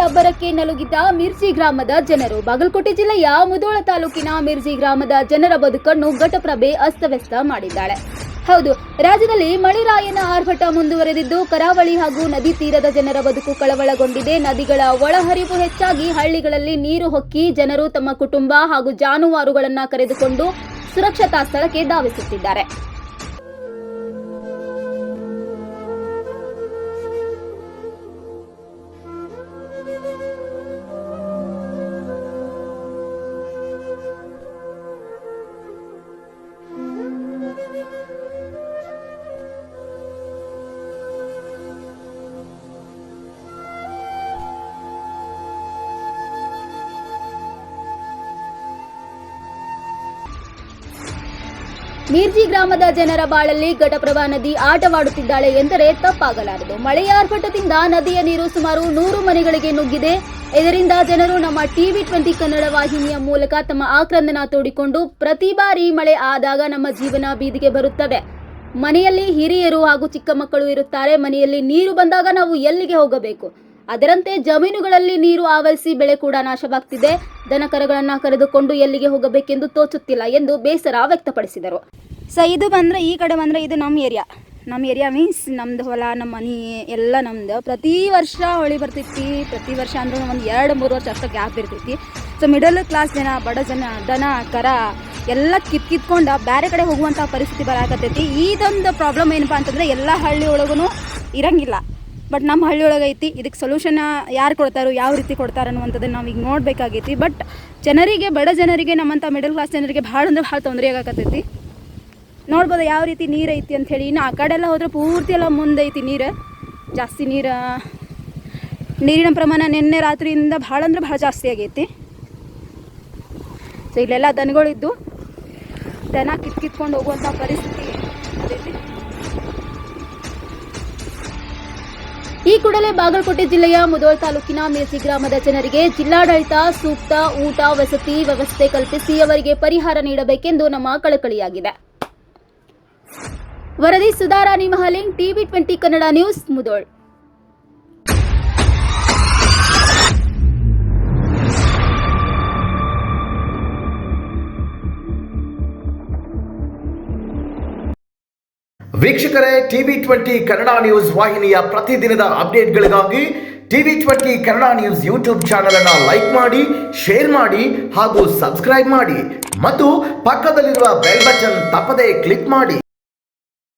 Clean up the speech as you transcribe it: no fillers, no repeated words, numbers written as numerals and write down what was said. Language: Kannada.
ಅಬ್ಬರಕ್ಕೆ ನಲುಗಿದ್ದ ಮಿರ್ಜಿ ಗ್ರಾಮದ ಜನರು. ಬಾಗಲಕೋಟೆ ಜಿಲ್ಲೆಯ ಮುಧೋಳ ತಾಲೂಕಿನ ಮಿರ್ಜಿ ಗ್ರಾಮದ ಜನರ ಬದುಕನ್ನು ಘಟಪ್ರಭೆ ಅಸ್ತವ್ಯಸ್ತ ಮಾಡಿದ್ದಾಳೆ. ಹೌದು, ರಾಜ್ಯದಲ್ಲಿ ಮಳೆರಾಯನ ಆರ್ಭಟ ಮುಂದುವರೆದಿದ್ದು ಕರಾವಳಿ ಹಾಗೂ ನದಿ ತೀರದ ಜನರ ಬದುಕು ಕಳವಳಗೊಂಡಿದೆ. ನದಿಗಳ ಒಳಹರಿವು ಹೆಚ್ಚಾಗಿ ಹಳ್ಳಿಗಳಲ್ಲಿ ನೀರು ಹೊಕ್ಕಿ ಜನರು ತಮ್ಮ ಕುಟುಂಬ ಹಾಗೂ ಜಾನುವಾರುಗಳನ್ನು ಕರೆದುಕೊಂಡು ಸುರಕ್ಷತಾ ಸ್ಥಳಕ್ಕೆ ಧಾವಿಸುತ್ತಿದ್ದಾರೆ. ಮಿರ್ಜಿ ಗ್ರಾಮದ ಜನರ ಬಾಳಲ್ಲಿ ಘಟಪ್ರಭಾ ನದಿ ಆಟವಾಡುತ್ತಿದ್ದಾಳೆ ಎಂದರೆ ತಪ್ಪಾಗಲಾರದು. ಮಳೆಯ ಆರ್ಭಟದಿಂದ ನದಿಯ ನೀರು ಸುಮಾರು 100 ಮನೆಗಳಿಗೆ ನುಗ್ಗಿದೆ. ಇದರಿಂದ ಜನರು ನಮ್ಮ TV20 ಕನ್ನಡ ವಾಹಿನಿಯ ಮೂಲಕ ತಮ್ಮ ಆಕ್ರಂದನ ತೋಡಿಕೊಂಡು ಪ್ರತಿ ಬಾರಿ ಮಳೆ ಆದಾಗ ನಮ್ಮ ಜೀವನ ಬೀದಿಗೆ ಬರುತ್ತದೆ. ಮನೆಯಲ್ಲಿ ಹಿರಿಯರು ಹಾಗೂ ಚಿಕ್ಕ ಮಕ್ಕಳು ಇರುತ್ತಾರೆ. ಮನೆಯಲ್ಲಿ ನೀರು ಬಂದಾಗ ನಾವು ಎಲ್ಲಿಗೆ ಹೋಗಬೇಕು? ಅದರಂತೆ ಜಮೀನುಗಳಲ್ಲಿ ನೀರು ಆವರಿಸಿ ಬೆಳೆ ಕೂಡ ನಾಶವಾಗ್ತಿದೆ. ದನಕರಗಳನ್ನು ಕರೆದುಕೊಂಡು ಎಲ್ಲಿಗೆ ಹೋಗಬೇಕೆಂದು ತೋಚುತ್ತಿಲ್ಲ ಎಂದು ಬೇಸರ ವ್ಯಕ್ತಪಡಿಸಿದರು. ಇದು ಬಂದರೆ ಈ ಕಡೆ ಬಂದರೆ ಇದು ನಮ್ಮ ಏರಿಯಾ ಮೀನ್ಸ್ ನಮ್ಮದು ಹೊಲ, ನಮ್ಮ ಮನೆ ಎಲ್ಲ ನಮ್ಮದು. ಪ್ರತಿ ವರ್ಷ ಹೊಳಿ ಬರ್ತೈತಿ. ಪ್ರತಿ ವರ್ಷ ಅಂದ್ರೆ ಒಂದು 2-3 ವರ್ಷ ಅಷ್ಟು ಗ್ಯಾಪ್ ಇರ್ತೈತಿ. ಸೊ ಮಿಡಲ್ ಕ್ಲಾಸ್ ಜನ, ಬಡ ಜನ, ದನ ಕರ ಎಲ್ಲ ಕಿತ್ಕೊಂಡು ಬೇರೆ ಕಡೆ ಹೋಗುವಂಥ ಪರಿಸ್ಥಿತಿ ಬರಾಕತ್ತೈತಿ. ಇದೊಂದು ಪ್ರಾಬ್ಲಮ್ ಏನಪ್ಪ ಅಂತಂದರೆ ಎಲ್ಲ ಹಳ್ಳಿ ಒಳಗೂ ಇರಂಗಿಲ್ಲ. ಬಟ್ ನಮ್ಮ ಹಳ್ಳಿ ಒಳಗೆ ಐತಿ. ಇದಕ್ಕೆ ಸೊಲ್ಯೂಷನ್ ಯಾರು ಕೊಡ್ತಾರೋ, ಯಾವ ರೀತಿ ಕೊಡ್ತಾರೆ ಅನ್ನುವಂಥದ್ದನ್ನು ನಾವು ಈಗ ನೋಡಬೇಕಾಗೈತಿ. ಬಟ್ ಜನರಿಗೆ, ಬಡ ಜನರಿಗೆ, ನಮ್ಮಂಥ ಮಿಡಲ್ ಕ್ಲಾಸ್ ಜನರಿಗೆ ಭಾಳ ಅಂದ್ರೆ ಭಾಳ ತೊಂದರೆ ಆಗಕತ್ತೈತಿ. ನೋಡ್ಬೋದು ಯಾವ ರೀತಿ ನೀರು ಐತಿ ಅಂಥೇಳಿ. ಇನ್ನು ಆ ಕಡೆ ಎಲ್ಲ ಹೋದರೆ ಪೂರ್ತಿ ಎಲ್ಲ ಮುಂದೆ ಐತಿ ನೀರು. ಜಾಸ್ತಿ ನೀರಿನ ಪ್ರಮಾಣ ನಿನ್ನೆ ರಾತ್ರಿಯಿಂದ ಭಾಳ ಅಂದ್ರೆ ಭಾಳ ಜಾಸ್ತಿ ಆಗೈತಿ. ಸೊ ಇಲ್ಲೆಲ್ಲ ದನಗಳಿದ್ದು ದನ ಕಿತ್ಕೊಂಡು ಹೋಗುವಂಥ ಪರಿಸ್ಥಿತಿ ಅದೈತಿ. ಈ ಕೂಡಲೇ ಬಾಗಲಕೋಟೆ ಜಿಲ್ಲೆಯ ಮುಧೋಳ ತಾಲೂಕಿನ ಮಿರ್ಜಿ ಗ್ರಾಮದ ಜನರಿಗೆ ಜಿಲ್ಲಾಡಳಿತ ಸೂಕ್ತ ಊಟ ವಸತಿ ವ್ಯವಸ್ಥೆ ಕಲ್ಪಿಸಿ ಅವರಿಗೆ ಪರಿಹಾರ ನೀಡಬೇಕೆಂದು ನಮ್ಮ ಕಳಕಳಿಯಾಗಿದೆ. ವರದಿ ಸುಧಾರಾಣಿ ಮಹಾಲಿಂಗ್, TV20 ಕನ್ನಡ ನ್ಯೂಸ್, ಮುಧೋಳ. ವೀಕ್ಷಕರೇ, TV20 ಕನ್ನಡ ನ್ಯೂಸ್ ವಾಹಿನಿಯ ಪ್ರತಿದಿನದ ಅಪ್ಡೇಟ್ಗಳಿಗಾಗಿ TV20 Kannada news YouTube channel ಅನ್ನು ಲೈಕ್ ಮಾಡಿ, ಶೇರ್ ಮಾಡಿ ಹಾಗೂ ಸಬ್ಸ್ಕ್ರೈಬ್ ಮಾಡಿ ಮತ್ತು ಪಕ್ಕದಲ್ಲಿರುವ ಬೆಲ್ ಬಟನ್ ತಪ್ಪದೇ ಕ್ಲಿಕ್ ಮಾಡಿ.